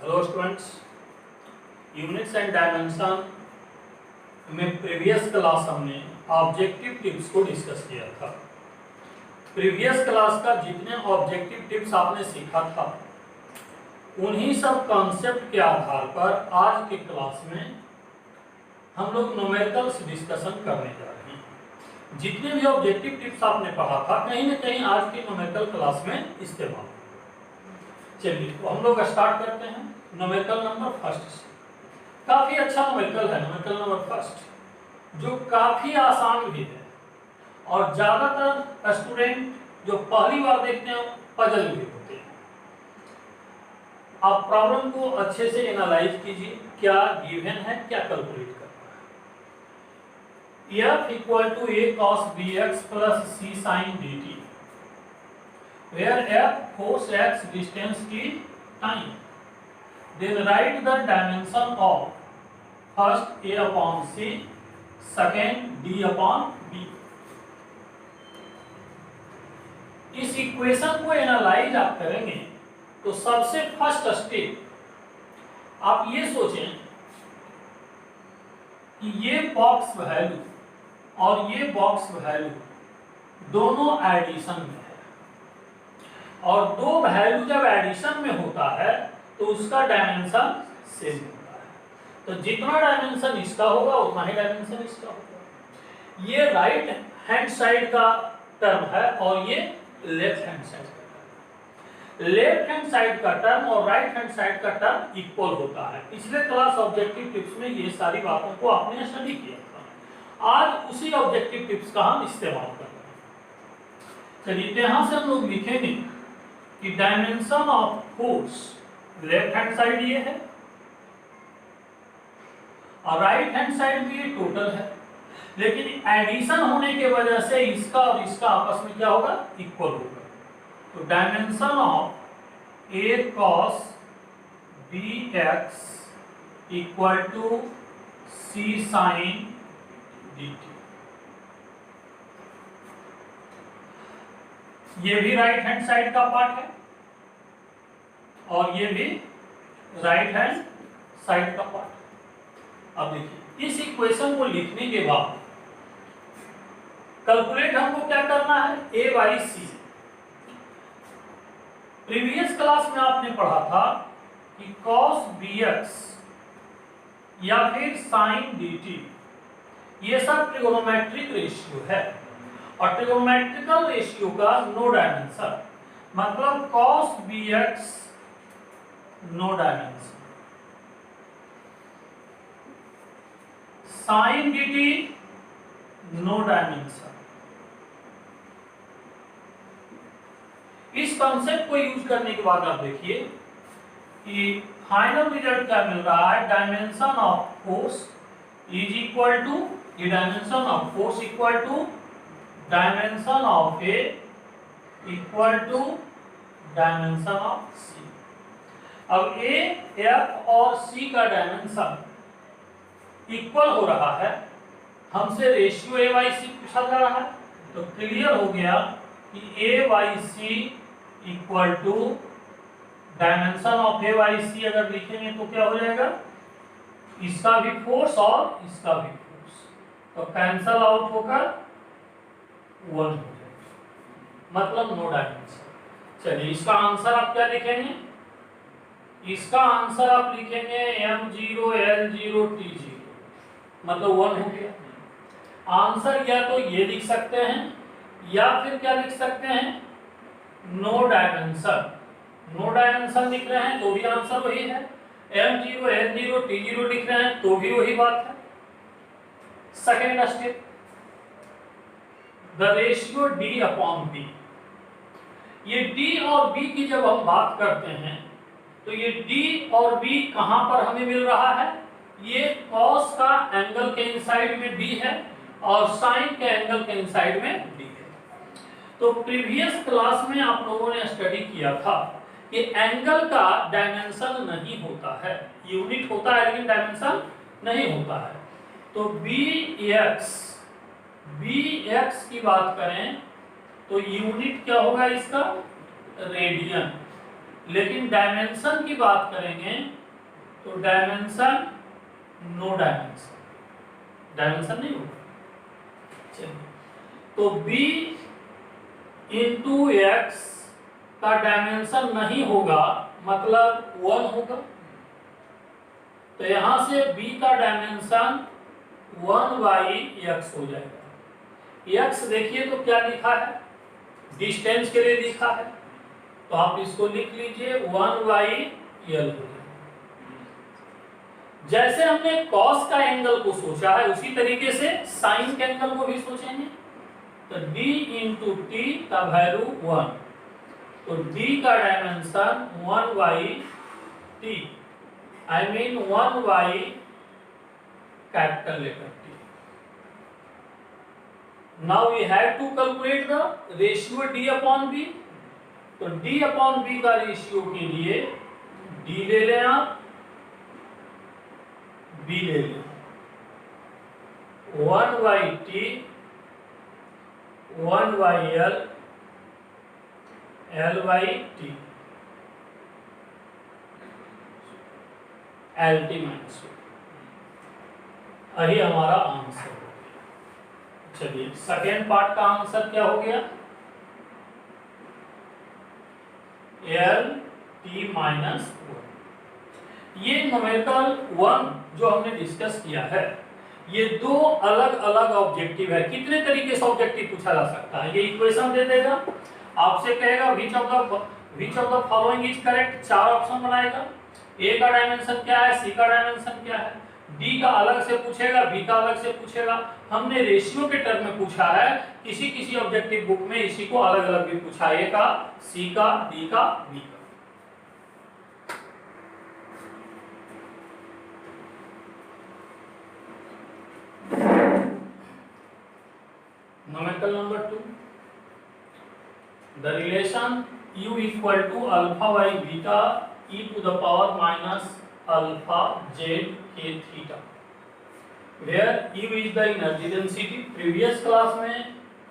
Hello students, units and dimension में previous class हमने objective tips को डिस्कस किया था। प्रीवियस क्लास का जितने ऑब्जेक्टिव टिप्स आपने सीखा था उन्हीं सब कॉन्सेप्ट के आधार पर आज के क्लास में हम लोग न्यूमेरिकल्स डिस्कशन करने जा रहे हैं। जितने भी ऑब्जेक्टिव टिप्स आपने पढ़ा था कहीं ना कहीं आज की न्यूमेरिकल क्लास में इस्तेमाल। चलिए तो हम लोग स्टार्ट करते हैं न्यूमेरिकल नंबर फर्स्ट से। काफी अच्छा न्यूमेरिकल है न्यूमेरिकल नंबर फर्स्ट, जो काफी आसान भी है और ज्यादातर स्टूडेंट जो पहली बार देखते हैं पजल भी होते हैं। आप प्रॉब्लम को अच्छे से एनालाइज कीजिए, क्या गिवन है, क्या कैलकुलेट करना है। f equal to a cos bx plus c sin dt, where f force x distance की time, then write the dimension of first a upon c, second d upon b। इस equation को analyse आप करेंगे तो सबसे first step आप ये सोचें कि ये बॉक्स वैल्यू और ये बॉक्स वैल्यू दोनों एडिशन में है, और दो वैल्यू जब एडिशन में होता है तो उसका डायमेंशन सेम होता है। तो जितना डायमेंशन इसका होगा उतना ही डायमेंशन इसका होगा। ये राइट हैंड साइड का टर्म है और ये लेफ्ट हैंड साइड का टर्म। लेफ्ट हैंड साइड का टर्म और राइट हैंड साइड का टर्म इक्वल होता है। पिछले क्लास ऑब्जेक्टिव टिप्स में ये सारी बातों को आपने स्टडी किया था। आज उसी ऑब्जेक्टिव टिप्स का हम इस्तेमाल कर रहे हैं। चलिए यहां से हम लोग लिखेंगे कि dimension of force, left hand side ये है और राइट हैंड साइड भी ये टोटल है, लेकिन एडिशन होने के वजह से इसका और इसका आपस में क्या होगा, इक्वल होगा। तो dimension of a cos bx equal to c sin dt। ये भी राइट हैंड साइड का पार्ट है और ये भी राइट हैंड साइड का पार्ट है। अब देखिए इस इक्वेशन को लिखने के बाद कैलकुलेट हमको क्या करना है, a by C. Previous class में आपने पढ़ा था कि cos bx या फिर sin dt ये सब ट्रिगोनोमेट्रिक रेशियो है और ट्रिगोनोमेट्रिकल रेशियो का नो डायमेंशन, मतलब cos bx no dimension, sin dt no dimension. इस कॉन्सेप्ट को यूज करने के बाद आप देखिए कि फाइनल रिजल्ट क्या मिल रहा है, dimension of force is equal to, ये dimension of force equal to dimension of A equal to dimension of c. अब ए, एफ और सी का डायमेंशन इक्वल हो रहा है, हमसे रेशियो ए बाई सी पूछा जा रहा है, तो क्लियर हो गया कि a by c equal to dimension of a by c. अगर लिखेंगे तो क्या हो जाएगा, इसका भी फोर्स और इसका भी फोर्स, तो कैंसल आउट होकर 1 हो जाएगा, मतलब नो डायमेंशन। चलिए इसका आंसर आप क्या लिखेंगे, इसका आंसर आप लिखेंगे m0 l0 t0, मतलब 1 हो गया। आंसर या तो ये लिख सकते हैं या फिर क्या लिख सकते हैं, नो डायमेंशन। नो डायमेंशन लिख रहे हैं तो भी आंसर वही है, m0 l0 t0 लिख रहे हैं तो भी वही बात है। Second step, the ratio d upon b। ये d और b की जब हम बात करते हैं तो ये d और b कहां पर हमें मिल रहा है, ये cos का एंगल के इनसाइड में b है और sin के एंगल के इनसाइड में b है। तो प्रीवियस क्लास में आप लोगों ने स्टडी किया था कि एंगल का डायमेंशन नहीं होता है, यूनिट होता है लेकिन डायमेंशन नहीं होता है। तो bx की बात करें तो यूनिट क्या होगा इसका, रेडियन। लेकिन डायमेंशन की बात करेंगे तो डायमेंशन नो डायमेंशन, डायमेंशन नहीं होगा। चलिए, तो b इंटू एक्स का डायमेंशन नहीं होगा, मतलब 1 होगा। तो यहां से b का डायमेंशन 1/x हो जाएगा। x देखिए तो क्या लिखा है, डिस्टेंस के लिए लिखा है, तो आप इसको लिख लीजिए 1/l हो जाएगा। जैसे हमने cos का एंगल को सोचा है उसी तरीके से साइन के एंगल को भी सोचेंगे। तो d इंटू टी का वैल्यू 1, तो d का dimension 1/t, I mean 1/, capital letter T। Now we have to calculate the ratio d upon b। तो d अपॉन b का रेशियो के लिए d ले लें आप, b ले लें, 1/t 1/l l/t, LT minus, यही हमारा आंसर हो गया। चलिए सेकेंड पार्ट का आंसर क्या हो गया, LT माइनस 1। ये न्यूमेरिकल 1 जो हमने डिस्कस किया है, ये दो अलग अलग ऑब्जेक्टिव है। कितने तरीके से ऑब्जेक्टिव पूछा जा सकता है, ये इक्वेशन दे देगा, आपसे कहेगा which of the following is correct, 4 option बनाएगा। ए का डायमेंशन क्या है, सी का डायमेंशन क्या है, डी का अलग से पूछेगा, बी का अलग से पूछेगा। हमने रेशियो के टर्म में पूछा है, किसी किसी ऑब्जेक्टिव बुक में इसी को अलग अलग भी पूछा, ए का, सी का, डी का, बी का। Numerical number 2, the relation u equal to alpha by beta e to the power minus alpha z k theta, where u is the energy density। Previous class में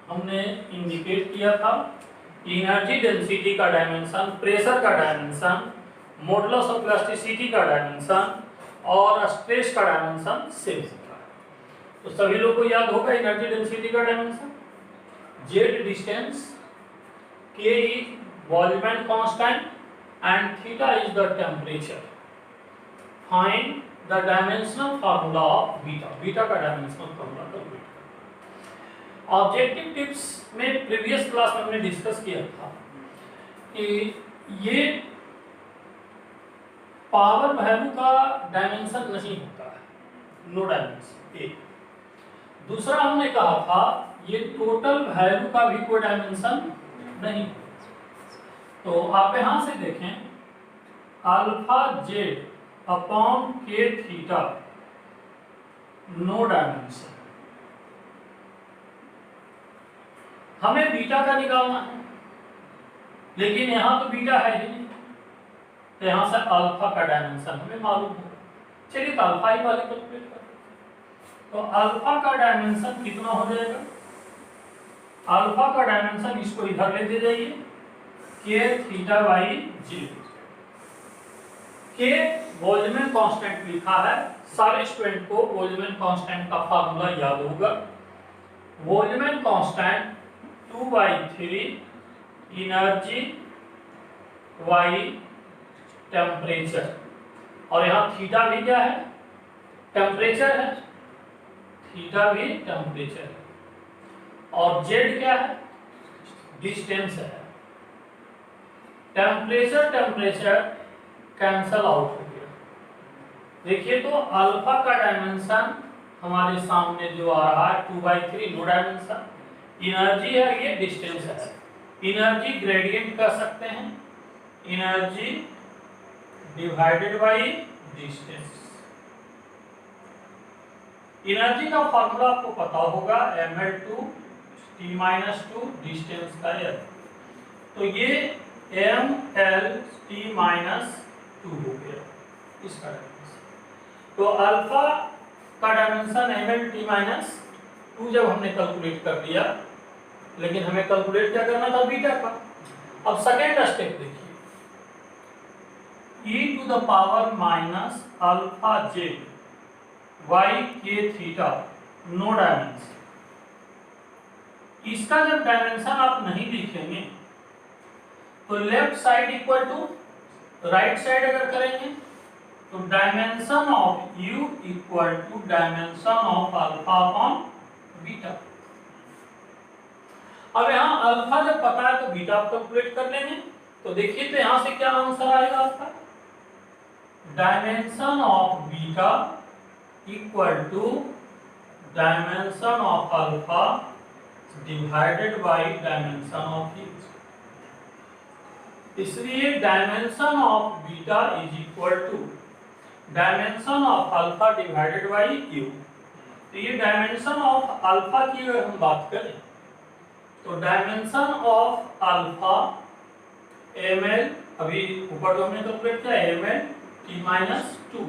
हमने इंडिकेट किया था एनर्जी डेंसिटी का dimension, pressure का dimension, modulus of elasticity का dimension और stress का dimension same है। तो सभी लोग को याद होगा एनर्जी डेंसिटी का dimension, z distance, k is Boltzmann constant and theta is the temperature. Find the dimensional formula of beta, beta का डायमेंशनल फार्मूला कैलकुलेट करना। ऑब्जेक्टिव टिप्स में प्रीवियस क्लास में हमने डिस्कस किया था कि ये पावर वैल्यू का डायमेंशन नहीं होता है, नो डायमेंशन, एक। दूसरा हमने कहा था ये टोटल वैल्यू का भी कोई डायमेंशन नहीं। तो आप यहां से देखें अल्फा जेड अपॉन के थीटा, नो डायमेंशन। हमें बीटा का निकालना है, लेकिन यहां तो बीटा है ही नहीं, तो यहां से अल्फा का डायमेंशन हमें मालूम होगा। चलिए तो अल्फा ही वाले कैलकुलेट करते। तो अल्फा का डायमेंशन कितना हो जाएगा, अल्फा का डायमेंशन इसको इधर ले दे जाइए, के थीटा बाई जी। के बोल्ट्जमैन कांस्टेंट लिखा है, सारे स्टूडेंट को बोल्ट्जमैन कांस्टेंट का फार्मूला याद होगा। Boltzmann constant 2/3 energy y temperature, और यहाँ थीटा भी क्या है, टेम्परेचर है, थीटा भी टेम्परेचर है, और z क्या है, डिस्टेंस है। टेम्परेचर कैंसल आउट हो गया। देखिए तो अल्फा का डायमेंशन हमारे सामने जो आ रहा है 2/3, नो डायमेंशन। एनर्जी है, ये डिस्टेंस है। एनर्जी ग्रेडियंट कर सकते हैं, energy divided by distance. Energy का फॉर्मूला आपको पता होगा, ml2 t-2 डिस्टेंस का l। तो ये ml t-2 हो गया इसका डायमेंशन। तो अल्फा का डायमेंशन ml t-2 जब हमने कैलकुलेट कर लिया, लेकिन हमें कैलकुलेट क्या करना था, बीटा का। अब सेकेंड स्टेप देखिए, e to the power minus alpha Z Y के थीटा, नो डायमेंशन। इसका जब डायमेंशन आप नहीं लिखेंगे तो left side equal to right side अगर करेंगे तो dimension of u equal to dimension of alpha upon beta. अब यहाँ अल्फा जब पता है तो बीटा कैलकुलेट कर लेंगे। तो देखिए तो यहां से क्या आंसर आएगा आपका, dimension of beta equal to dimension of alpha divided by dimension of u। इसलिए dimension of beta is equal to dimension of alpha divided by u। तो ये डायमेंशन ऑफ अल्फा की अगर हम बात करें तो डायमेंशन ऑफ अल्फा ml, अभी ऊपर तो हमने कैलकुलेट किया ml t माइनस 2,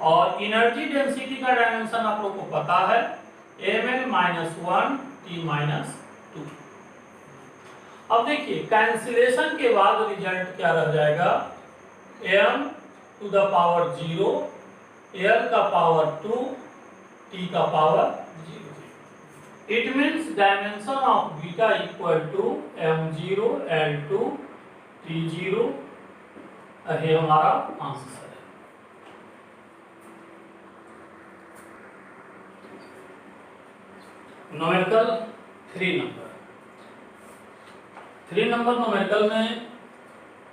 और एनर्जी डेंसिटी का डायमेंशन आप लोग को पता है ml माइनस 1 t माइनस 2। अब देखिए कैंसिलेशन के बाद रिजल्ट क्या रह जाएगा, m to the power 0, l का पावर 2, t का power 0। It means dimension of beta equal to m0 l2 t0। ये हमारा आंसर है। न्यूमेरिकल 3 नंबर न्यूमेरिकल में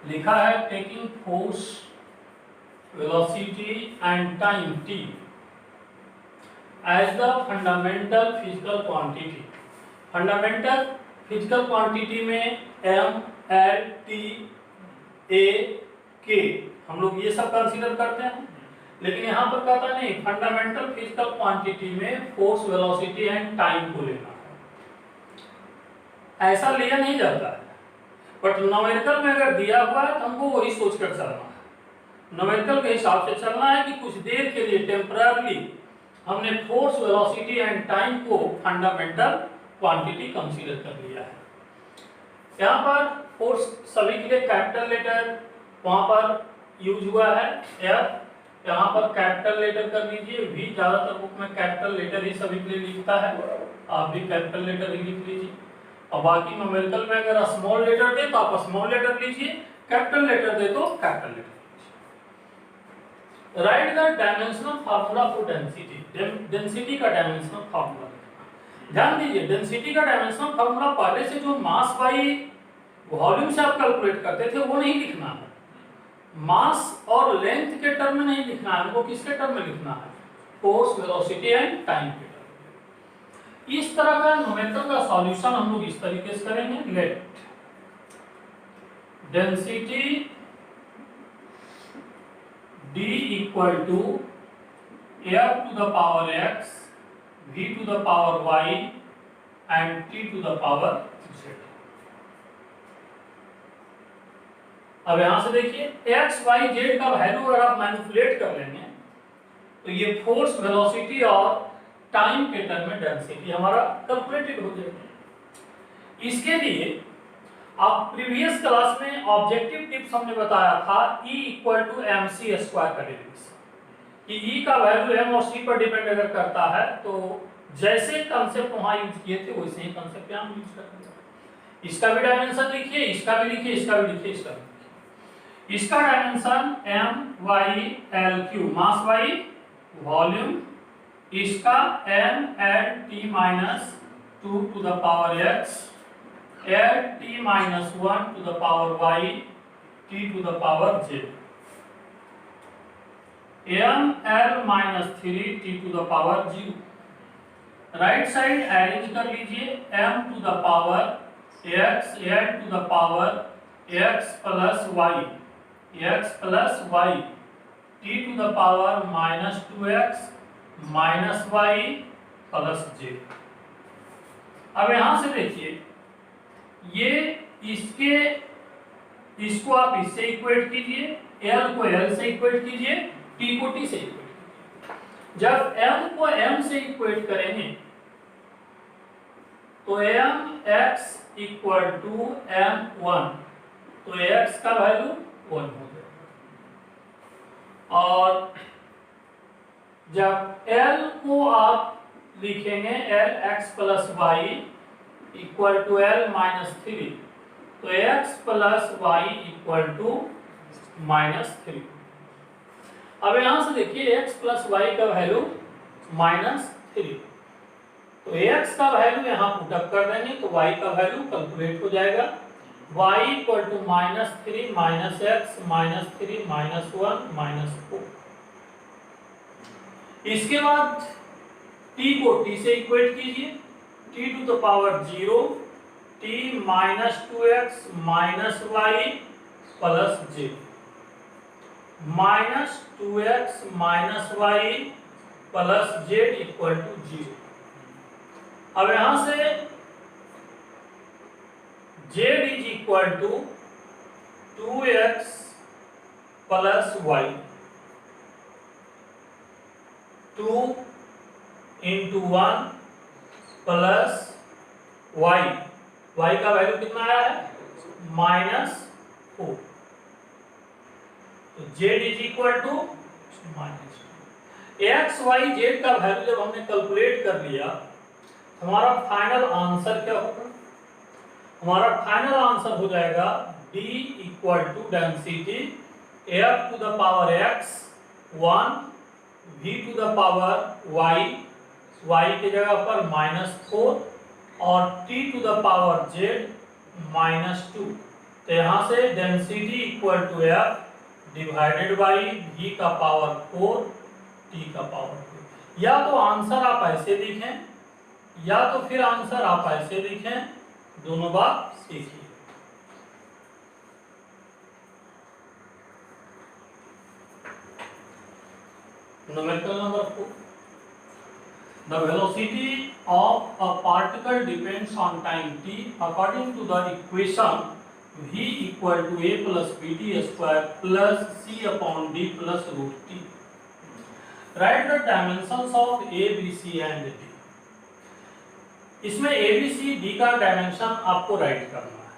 लिखा है taking force velocity and time t as the fundamental physical quantity. Fundamental physical quantity में m l t a k हम लोग ये सब कंसीडर करते हैं, लेकिन यहाँ पर कहता नहीं फंडामेंटल फिजिकल क्वांटिटी में फोर्स वेलोसिटी एंड टाइम को लेना है, ऐसा लिया नहीं जाता है। बट न्यूमेरिकल में अगर दिया हुआ है तो हमको वही सोचकर चलना है, न्यूमेरिकल के हिसाब से चलना है कि कुछ देर के लिए टेम्पररी हमने फोर्स वेलोसिटी एंड टाइम को फंडामेंटल क्वांटिटी कंसीडर कर लिया है। यहाँ पर फोर्स सभी के लिए कैपिटल लेटर वहां पर यूज हुआ है F, यहाँ पर कैपिटल लेटर कर लीजिए। V ज्यादातर बुक में कैपिटल लेटर ही सभी के लिए लिखता है, आप भी कैपिटल लेटर ही लिख लीजिए। और बाकी न्यूमेरिकल में अगर स्मॉल लेटर दे तो आप स्मॉल लेटर लीजिए, कैपिटल लेटर दे तो कैपिटल लेटर लीजिए। Right the dimensional formula for density. Density का डायमेंशनल फार्मूला ध्यान दीजिए। डेंसिटी का डायमेंशनल फार्मूला पहले से जो मास बाई वॉल्यूम से आप कैलकुलेट करते थे वो नहीं लिखना है, मास और लेंथ के टर्म में नहीं लिखना है, हमको किसके टर्म में लिखना है, फोर्स वेलोसिटी एंड टाइम के टर्म में। इस तरह का न्यूमेरिकल का सॉल्यूशन हम लोग इस तरीके से करेंगे। Let density D equal to F to the power x, V to the power y and T to the power z। अब यहां से देखिए x y z का वैल्यू अगर आप मैनिपुलेट कर लेंगे तो ये फोर्स वेलोसिटी और टाइम के टर्म में डेंसिटी हमारा कैलकुलेटेड हो जाएगा। इसके लिए आप प्रीवियस क्लास में ऑब्जेक्टिव टिप्स हमने बताया था E equal to mc square का डेरिवेशन, कि E का वैल्यू m और c पर डिपेंड अगर करता है तो जैसे कंसेप्ट वहां यूज किए थे वैसे ही कंसेप्ट यहां यूज करते हैं। इसका भी डायमेंशन लिखिए, इसका भी लिखिए, इसका भी लिखिए, इसका भी लिखिए। इसका dimension m y l q mass by volume, इसका m l t minus 2 to the power x, l t minus 1 to the power y, t to the power z, m l minus 3 t to the power 0। Right side arrange कर लीजिए, m to the power x, l to the power x plus y, x plus y, t to the power minus 2x minus y plus j। अब यहां से देखिए ये इसको आप इससे इक्वेट कीजिए, l को l से इक्वेट कीजिए, t को t से इक्वेट कीजिए। जब m को m से इक्वेट करेंगे तो mx इक्वल टू m1, तो x का वैल्यू 1 हो जाएगा। और जब L को आप लिखेंगे L X plus Y equal to L minus 3, तो x plus Y equal to -3। अब यहां से देखिए x प्लस वाई का वैल्यू -3, तो x का वैल्यू यहां पुट अप कर देंगे तो y का वैल्यू कैलकुलेट हो जाएगा, y equal to -3 minus X minus 3 minus 1 minus 4। इसके बाद t को t से इक्वेट कीजिए, t to the power 0 t minus 2x minus Y plus j, minus 2x minus Y plus z equal to 0। अब यहां से z is equal to 2x plus Y, 2 into 1 plus Y, y का value कितना आया है -4, तो z is equal to x y z का value जब हमने कैलकुलेट कर लिया, हमारा फाइनल आंसर क्या होगा? हमारा फाइनल आंसर हो जाएगा d equal to density f to the power x 1 v to the power y, y की जगह पर -4 और t to the power z -2। तो यहाँ से density equal to f divided by v का पावर 4 t का पावर 2। या तो आंसर आप ऐसे लिखें या तो फिर आंसर आप ऐसे लिखें, दोनों बात सीखिए। Numerical number 4, the velocity of a particle depends on time t according to the equation v equal to a plus bt square plus c upon d plus root t. Write the dimensions of a, b, c and d. इसमें a, b, c, d का dimension आपको right करना है।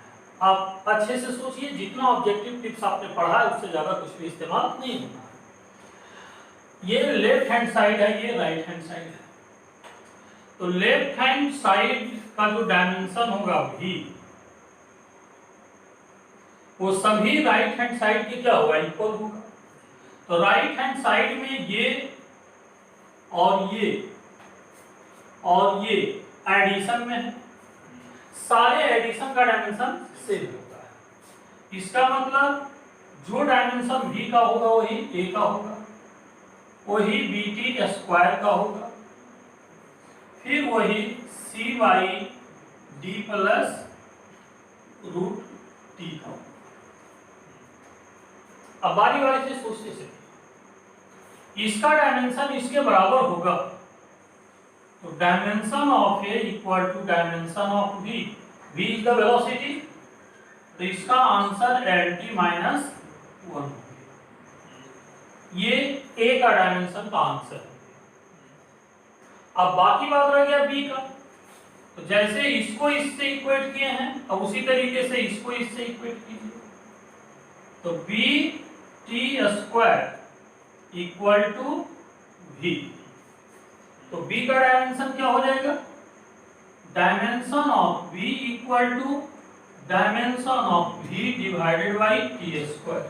आप अच्छे से सोचिए, जितना ऑब्जेक्टिव टिप्स आपने पढ़ा है उससे ज्यादा कुछ भी इस्तेमाल नहीं होना है। ये लेफ्ट हैंड साइड है, ये राइट हैंड साइड है। तो लेफ्ट हैंड साइड का जो डायमेंशन होगा v, वो सभी राइट हैंड साइड के क्या होगा? इक्वल होगा। तो राइट हैंड साइड में ये और ये एडिशन में है, सारे एडिशन का डायमेंशन सेम होता है। इसका मतलब जो डायमेंशन v का होगा वही a का होगा, वही bt स्क्वायर का होगा, फिर वही cy d plus root t का होगा। अब बारी बारी से सोचते चलिए, इसका डायमेंशन इसके बराबर होगा, तो dimension of A equal to dimension of v, v is the velocity, तो इसका आंसर lt माइनस 1। ये a का डायमेंशन का आंसर है। अब बाकी बात रह गया b का, तो जैसे इसको इससे इक्वेट किए हैं, अब उसी तरीके से इसको इससे इक्वेट कीजिए, तो bt square equal to v, तो b का डायमेंशन क्या हो जाएगा? Dimension of v equal to dimension of v divided by t square.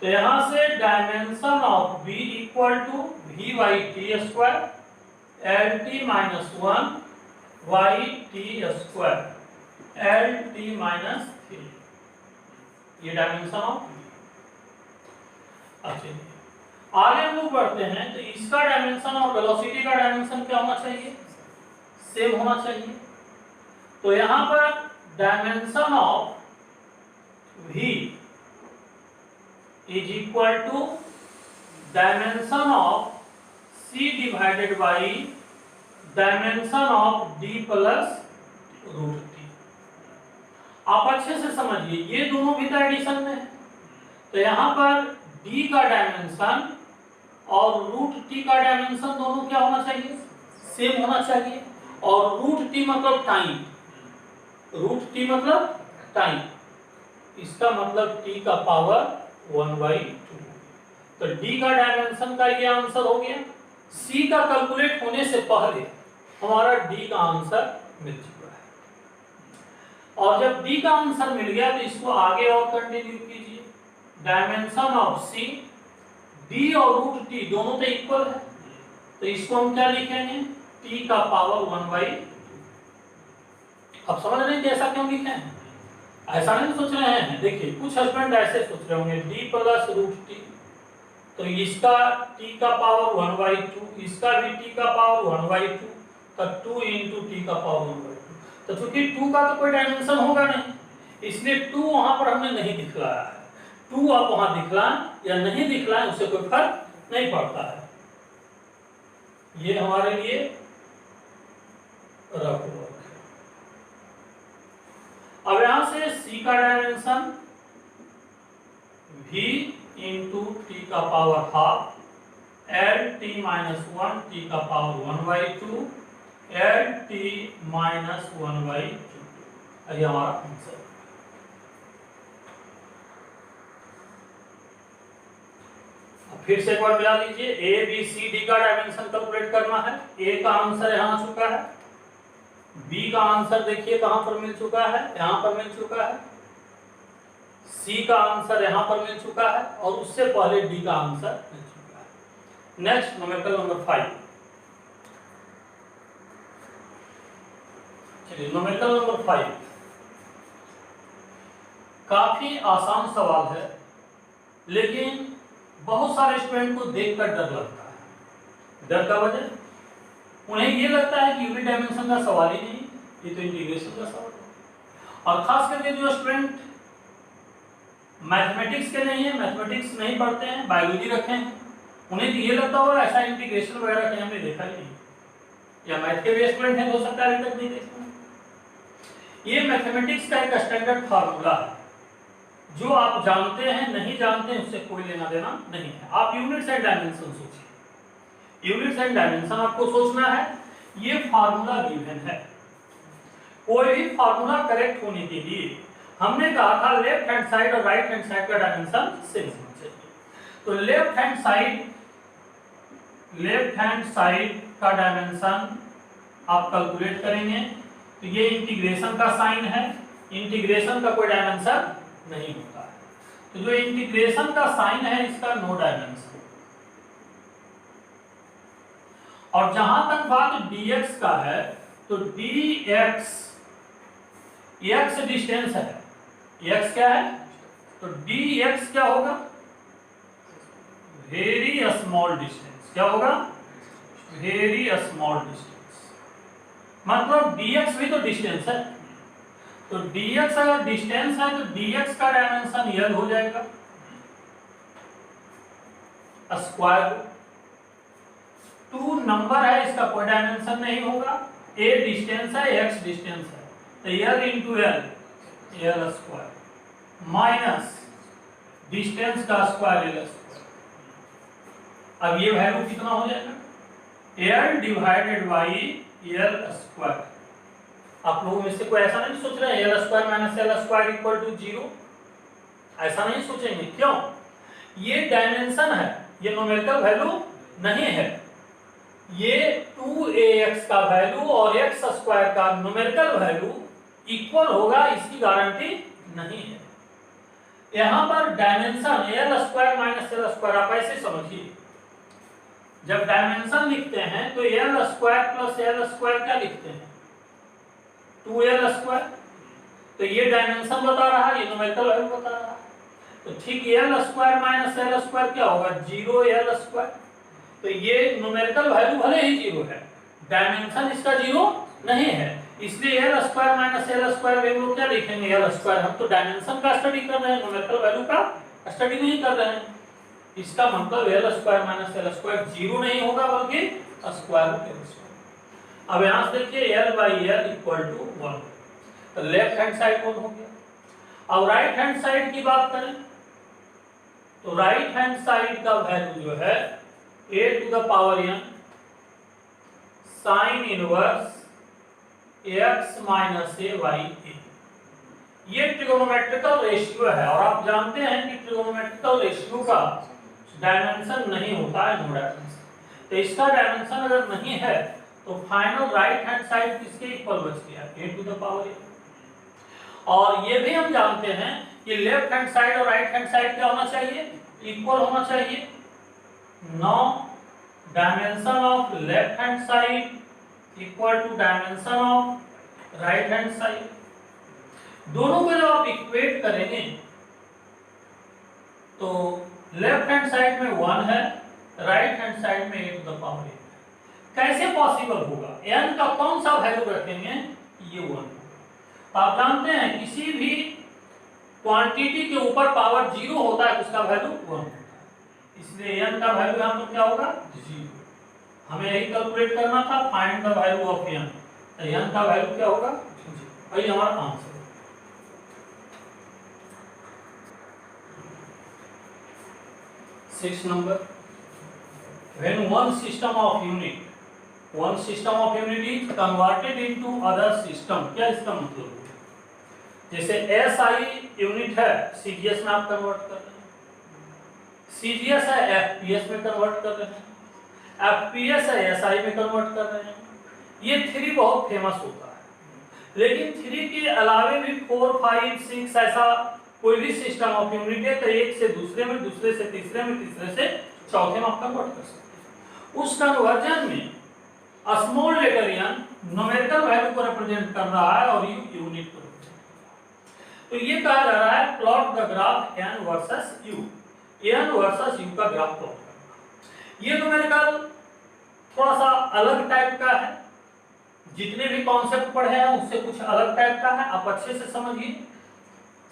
तो यहां से dimension of v equal to v by t square lt minus 1 y t square lt minus 3, ये dimension of v। अच्छा, आगे हम लोग बढ़ते हैं, तो इसका डायमेंशन और वेलोसिटी का डायमेंशन क्या होना चाहिए? सेम होना चाहिए। तो यहां पर dimension of v is equal to dimension of c divided by dimension of d plus root t। आप अच्छे से समझिए, ये दोनों भी तो एडिशन में है, तो यहां पर d का डायमेंशन और रूट t का डायमेंशन दोनों क्या होना चाहिए? सेम होना चाहिए। और रूट t मतलब टाइम, रूट t मतलब टाइम, इसका मतलब t का पावर 1/2। तो d का डायमेंशन का ये आंसर हो गया। c का कैलकुलेट होने से पहले हमारा d का आंसर मिल चुका है। और जब d का आंसर मिल गया तो इसको आगे और कंटिन्यू कीजिए। डायमेंशन ऑफ c, d और रूट t दोनों तो इक्वल है, तो इसको हम क्या लिखेंगे, t का पावर 1/2। अब समझ रहे हैं कि ऐसा क्यों लिखे हैं? ऐसा नहीं सोच रहे हैं, देखिए कुछ हस्बैंड ऐसे सोच रहे होंगे d प्लस रूट t, तो इसका t का पावर 1/2, इसका भी t का पावर 1/2, तो 2 into t का पावर 1/2। तो चूंकि 2 का तो कोई डायमेंशन होगा नहीं, इसलिए 2 वहां पर हमने नहीं दिखलाया है। 2 आप वहां दिखलाएं या नहीं दिखलाएं उससे कोई फर्क नहीं पड़ता है। ये हमारे लिए रफ वर्क है। अब यहां से c का डायमेंशन v इंटू टी का power half L T minus 1 T का पावर 1/2 एल टी माइनस 1/2, ये हमारा आंसर। फिर से एक बार मिला लीजिए, ए बी सी डी का डायमेंशन कैलकुलेट करना है। ए का आंसर यहाँ आ चुका है, बी का आंसर देखिए कहां पर मिल चुका है, यहां पर मिल चुका है, सी का आंसर यहां पर मिल चुका है, और उससे पहले डी का आंसर मिल चुका है। Next numerical number 5। चलिए न्यूमेरिकल नंबर 5 काफी आसान सवाल है, लेकिन बहुत सारे स्टूडेंट को देखकर डर लगता है। डर का वजह, उन्हें ये लगता है कि यूनिट डायमेंशन का सवाल ही नहीं, ये तो इंटीग्रेशन का सवाल है। और खास करके जो स्टूडेंट मैथमेटिक्स के नहीं है, मैथमेटिक्स नहीं पढ़ते हैं, बायोलॉजी रखे हैं, उन्हें तो ये लगता होगा ऐसा इंटीग्रेशन वगैरह कहीं हमने देखा ही नहीं, या मैथ के भी स्टूडेंट हैं, हो सकता है अभी तक नहीं देखते। ये मैथमेटिक्स का एक स्टैंडर्ड फार्मूला है, जो आप जानते हैं नहीं जानते हैं उससे कोई लेना देना नहीं है। आप यूनिट्स एंड डायमेंशन सोचिए, यूनिट्स एंड डायमेंशन आपको सोचना है। ये फार्मूला गिवन है, कोई भी फार्मूला करेक्ट होने के लिए हमने कहा था लेफ्ट हैंड साइड और राइट हैंड साइड का डायमेंशन सेम होना चाहिए। तो लेफ्ट हैंड साइड का डायमेंशन आप कैलकुलेट करेंगे, तो ये इंटीग्रेशन का साइन है, इंटीग्रेशन का कोई डायमेंशन नहीं होता है, तो जो इंटीग्रेशन का साइन है इसका नो डायमेंशन। और जहां तक बात dx का है, तो dx, x डिस्टेंस है, x क्या है, तो dx क्या होगा, वेरी स्मॉल डिस्टेंस। क्या होगा, वेरी स्मॉल डिस्टेंस, मतलब dx भी तो डिस्टेंस है, तो dx अगर डिस्टेंस है तो dx का डायमेंशन l हो जाएगा, स्क्वायर। 2 नंबर है, इसका कोई डायमेंशन नहीं होगा, a डिस्टेंस है, x डिस्टेंस है, तो l into l, l square minus distance का स्क्वायर l स्क्वायर। अब ये वैल्यू कितना हो जाएगा, l divided by l square. आप लोगों में से कोई ऐसा नहीं सोच रहे l square minus l square equal to 0, ऐसा नहीं सोचेंगे। क्यों, ये डायमेंशन है, ये न्यूमेरिकल वैल्यू नहीं है। ये 2ax का वैल्यू और x स्क्वायर का न्यूमेरिकल वैल्यू इक्वल होगा, इसकी गारंटी नहीं है। यहां पर dimension l square minus l square आप ऐसे समझिए, जब डायमेंशन लिखते हैं तो l square plus l square क्या लिखते हैं, 2l स्क्वायर। तो ये डायमेंशन बता रहा है, ये न्यूमेरिकल वैल्यू बता रहा है। तो ठीक l square minus l square क्या होगा, 0l स्क्वायर। तो ये न्यूमेरिकल वैल्यू भले ही 0 है, डायमेंशन इसका 0 नहीं है, इसलिए l square minus l square हम लोग क्या लिखेंगे, l स्क्वायर। हम तो डायमेंशन का स्टडी कर रहे हैं, न्यूमेरिकल वैल्यू का स्टडी नहीं कर रहे हैं। इसका मतलब l square minus l square 0 नहीं होगा, बल्कि स्क्वायर रूट l स्क्वायर। अब यहां से देखिए l by l equal to 1, तो लेफ्ट हैंड साइड 1 हो गया। अब राइट हैंड साइड की बात करें, तो राइट हैंड साइड का वैल्यू जो है a to the power n sine inverse x minus a by a। ये ट्रिगोनोमेट्रिकल रेशियो है और आप जानते हैं कि ट्रिगोनोमेट्रिकल रेशियो का डायमेंशन नहीं होता है, नो डायमेंशन। तो इसका डायमेंशन अगर नहीं है तो फाइनल राइट हैंड साइड किसके इक्वल बच गया, a to the power a। और ये भी हम जानते हैं कि लेफ्ट हैंड साइड और राइट हैंड साइड क्या होना चाहिए, इक्वल होना चाहिए। No dimension of left hand side equal to dimension of right hand side. दोनों को जब आप इक्वेट करेंगे तो लेफ्ट हैंड साइड में 1 है, राइट हैंड साइड में a to the power a। कैसे पॉसिबल होगा, n का कौन सा वैल्यू रखेंगे, ये 1। आप जानते हैं किसी भी क्वांटिटी के ऊपर पावर 0 होता है, उसका वैल्यू 1 होता है, इसलिए n का वैल्यू यहाँ पर क्या होगा, 0। हमें यही कैलकुलेट करना था, find the value of n। तो n का वैल्यू क्या होगा, 0। वही हमारा answer. 6 number, when one system of unit is converted into other system, क्या इसका मतलब है, जैसे SI यूनिट है CGS में आप कन्वर्ट कर रहे हैं, CGS है FPS में कन्वर्ट कर रहे हैं, FPS है SI में कन्वर्ट कर रहे हैं। ये 3 बहुत फेमस होता है, लेकिन 3 के अलावे भी 4, 5, 6 ऐसा कोई भी सिस्टम ऑफ यूनिट है तो एक से दूसरे में, दूसरे से तीसरे में, तीसरे से चौथे में आप कन्वर्ट कर सकते हैं। उस कन्वर्जन में small letter n numerical value को रिप्रेजेंट कर रहा है और u यूनिट को रिप्रेजेंट कर रहा है। तो ये कहा जा रहा है plot the graph n versus u, n versus u का ग्राफ प्लॉट करना। ये न्यूमेरिकल थोड़ा सा अलग टाइप का है, जितने भी कॉन्सेप्ट पढ़े हैं उससे कुछ अलग टाइप का है, आप अच्छे से समझिए।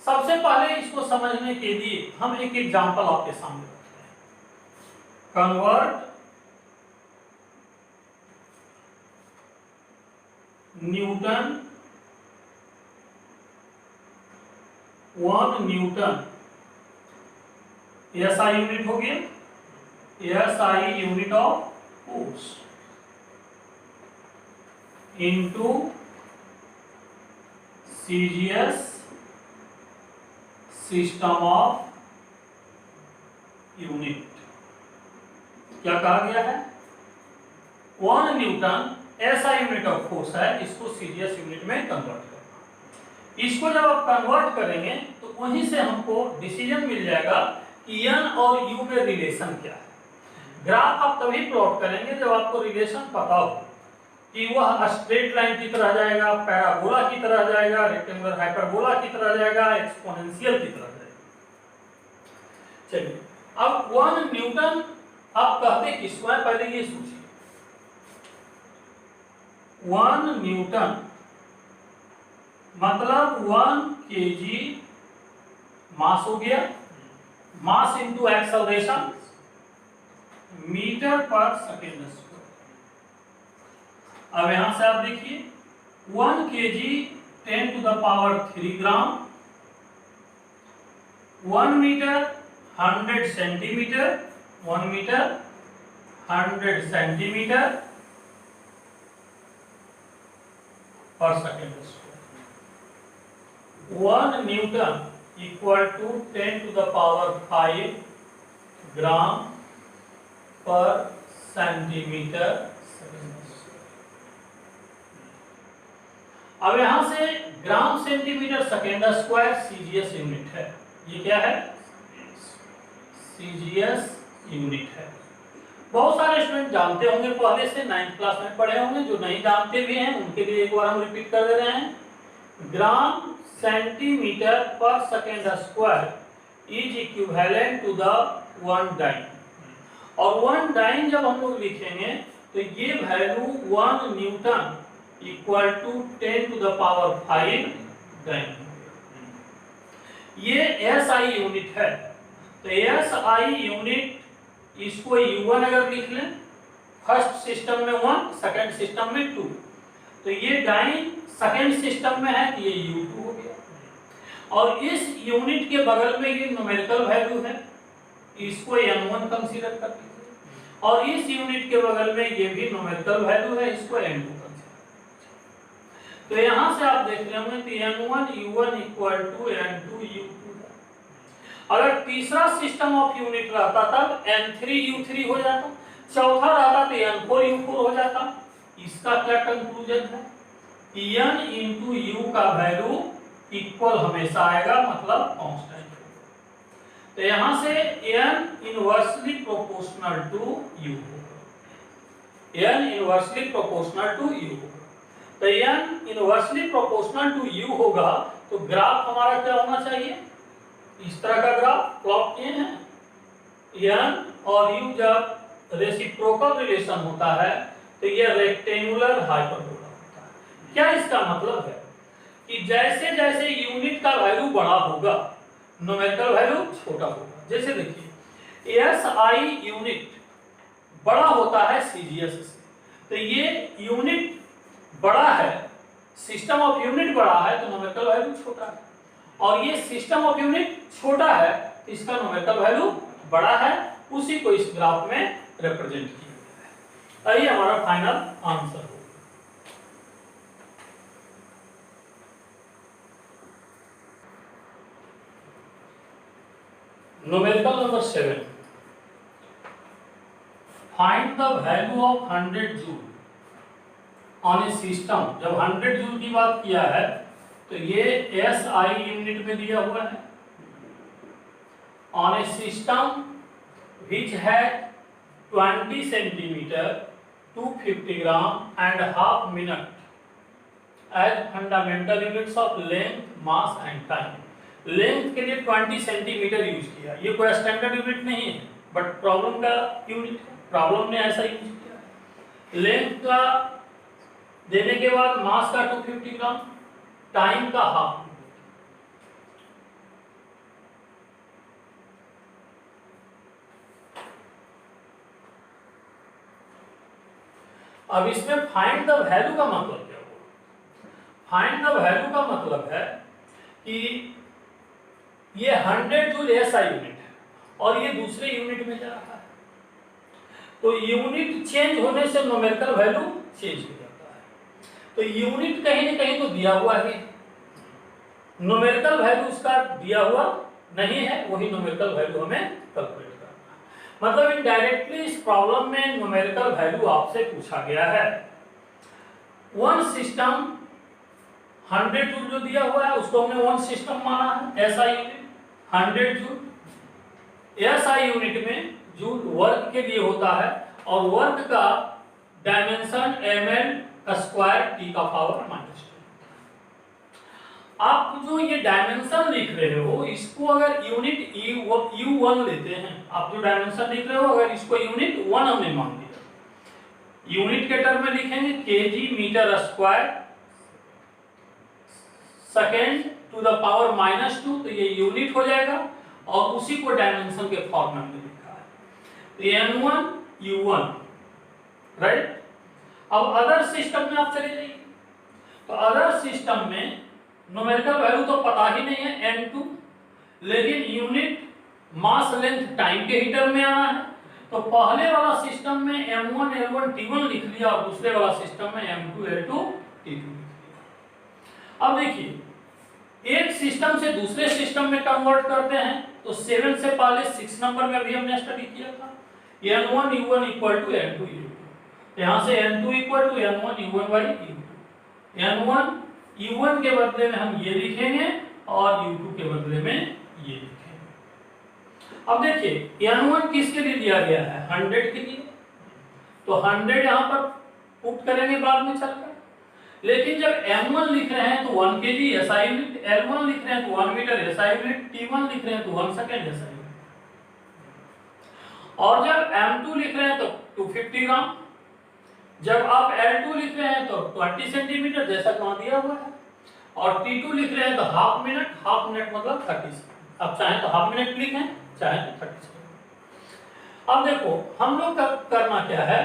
सबसे पहले इसको समझने के लिए हम एक एग्जांपल आपके सामने रखते हैं। Convert Newton 1 Newton, SI unit हो गया, SI unit of force into CGS system of unit. क्या कहा गया है, 1 Newton SI unit of force है, इसको CGS यूनिट में कन्वर्ट करना। इसको जब आप कन्वर्ट करेंगे तो वहीं से हमको डिसीजन मिल जाएगा कि n और u में रिलेशन क्या है। ग्राफ आप तभी प्लॉट करेंगे जब आपको रिलेशन पता हो कि वह स्ट्रेट लाइन की तरह जाएगा, पैराबोला की तरह जाएगा, रेक्टेंगुलर हाइपरबोला की तरह जाएगा, एक्सपोनेंशियल की तरह जाएगा। चलिए अब 1 न्यूटन आप कहते किसको है, पहले ये सोचिए। 1 न्यूटन मतलब 1 kg मास हो गया, mass into acceleration metre per second square. अब यहां से आप देखिए 1 kg 10 to the power 3 gram, 1 metre 100 centimetre, 1 metre 100 centimetre पर second square. 1 newton equal to 10 to the power 5 gram per centimetre. अब यहां से gram centimetre second square CGS unit है, ये क्या है, CGS यूनिट है। बहुत सारे स्टूडेंट जानते होंगे, पहले से 9th क्लास में पढ़े होंगे, जो नहीं जानते भी हैं उनके लिए एक बार हम रिपीट कर दे रहे हैं। ग्राम सेंटीमीटर पर second square is equivalent to the 1 dyne. और 1 डाइन जब हम लोग लिखेंगे तो ये value 1 newton equal to 10 to the power 5 dyne. ये SI यूनिट है, तो SI यूनिट इसको U1 अगर लिख लें, फर्स्ट सिस्टम में 1, सेकंड सिस्टम में 2, तो ये डाइन सेकंड सिस्टम में है, ये U2 हो गया। और इस यूनिट के बगल में ये न्यूमेरिकल वैल्यू है, इसको N1 कंसीडर कर लीजिए, और इस यूनिट के बगल में ये भी न्यूमेरिकल वैल्यू है, इसको N2 कंसीडर। तो यहाँ से आप देख रहे होंगे तो n1 u1 equal to n2 u2। अगर तीसरा सिस्टम ऑफ यूनिट रहता तब n3 u3 हो जाता, चौथा रहता तो n4 u4 हो जाता। इसका क्या कंक्लूजन है? n इंटू यू का वैल्यू इक्वल हमेशा आएगा, मतलब कांस्टेंट। तो यहां से n inversely proportional to u होगा, n inversely proportional to u होगा। तो n inversely proportional to u होगा तो ग्राफ हमारा क्या होना चाहिए? इस तरह का ग्राफ प्लॉट किए हैं। n और u जब रेसिप्रोकल रिलेशन होता है तो यह रेक्टेंगुलर हाइपरबोला होता है। क्या इसका मतलब है कि जैसे जैसे यूनिट का वैल्यू बड़ा होगा न्यूमेरिकल वैल्यू छोटा होगा। जैसे देखिए एसआई यूनिट बड़ा होता है सीजीएस से, तो ये यूनिट बड़ा है, सिस्टम ऑफ यूनिट बड़ा है तो न्यूमेरिकल वैल्यू छोटा है, और ये सिस्टम ऑफ यूनिट छोटा है तो इसका न्यूमेरिकल वैल्यू बड़ा है। उसी को इस ग्राफ में रिप्रेजेंट किया गया है। यही हमारा फाइनल आंसर होगा। Numerical number 7, find the value of 100 joule on A system. जब 100 जूल की बात किया है तो ये एसआई यूनिट में दिया हुआ है। On A system which had 20 centimeter, 250 gram and half minute as fundamental units of length, mass and time। Length के लिए 20 सेंटीमीटर यूज किया। ये कोई स्टैंडर्ड यूनिट नहीं है बट प्रॉब्लम का यूनिट है, प्रॉब्लम ने ऐसा यूज किया। लेंथ का देने के बाद मास का 250 ग्राम, टाइम का हाफ। अब इसमें फाइंड द वैल्यू का मतलब क्या हुआ? फाइंड द वैल्यू का मतलब है कि ये 100 जूल एसआई यूनिट है और ये दूसरे यूनिट में जा रहा है, तो यूनिट चेंज होने से न्यूमेरिकल वैल्यू चेंज हो जाता है। तो यूनिट कहीं ना कहीं तो दिया हुआ है, न्यूमेरिकल वैल्यू उसका दिया हुआ नहीं है, वही न्यूमेरिकल वैल्यू हमें कैलकुलेट करना है। मतलब इनडायरेक्टली इस प्रॉब्लम में न्यूमेरिकल वैल्यू आपसे पूछा गया है। वन सिस्टम 100 जूल जो दिया हुआ है उसको हमने वन सिस्टम माना है, SI unit 100 joule. SI unit में जूल वर्क के लिए होता है और वर्क का डायमेंशन ml स्क्वायर टी का पावर -2। आप जो ये डायमेंशन लिख रहे हो इसको अगर यूनिट U1 लेते हैं, आप जो डायमेंशन लिख रहे हो अगर इसको यूनिट 1 हमने मान लिया, यूनिट के टर्म में लिखेंगे KG metre square second to the power -2, तो ये यूनिट हो जाएगा और उसी को डायमेंशन के फॉर्म में लिखा है, तो n1 u1, राइट। अब अदर सिस्टम में आप चले जाइए, तो अदर सिस्टम में न्यूमेरिकल वैल्यू तो पता ही नहीं है n2, लेकिन यूनिट मास लेंथ टाइम के ही टर्म में आना है, तो पहले वाला सिस्टम में m1 l1 t1 लिख लिया और दूसरे वाला सिस्टम में m2 l2 t2 लिख लिया। अब देखिए एक सिस्टम से दूसरे सिस्टम में कन्वर्ट करते हैं तो 7 से पहले 6 नंबर में भी हमने स्टडी किया था, n1 u1 equal to n2 u2, यहाँ से n2 equal to n1 u1 by u2, n1 u1 के बदले में हम ये लिखेंगे और u2 के बदले में ये लिखेंगे। अब देखिए n1 किसके लिए दिया गया है? 100 के लिए, तो 100 यहाँ पर पुट करेंगे बाद में चलकर, लेकिन जब m1 लिख रहे हैं तो 1 kg SI यूनिट, l1 लिख रहे हैं तो 1 मीटर SI यूनिट, t1 लिख रहे हैं तो 1 सेकेंड SI यूनिट, और जब m2 लिख रहे हैं तो 250 ग्राम, जब आप l2 लिख रहे हैं तो 20 सेंटीमीटर जैसा वहां दिया हुआ है, और t2 लिख रहे हैं तो हाफ मिनट मतलब 30 सेकंड। अब चाहे तो हाफ मिनट लिखें चाहे तो 30 सेकंड। अब देखो हम लोग का करना क्या है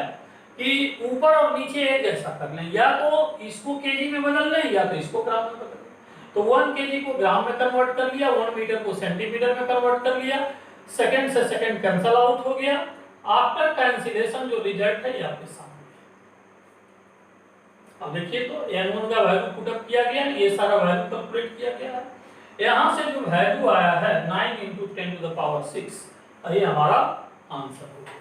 कि ऊपर और नीचे एक ऐसा कर लें, या तो इसको केजी में बदल लें या तो इसको ग्राम में बदल लें। तो 1 केजी को ग्राम में कन्वर्ट कर लिया, 1 मीटर को सेंटीमीटर में कन्वर्ट कर लिया, सेकंड से सेकंड कैंसिल आउट हो गया। आफ्टर कैंसिलेशन जो रिजल्ट है ये आपके सामने अब देखिए तो n1 का वैल्यू पुटअप किया गया, ये सारा वैल्यू कैलकुलेट किया गया है। यहाँ से जो वैल्यू आया है 9 × 10⁻⁶, ये हमारा आंसर होगा।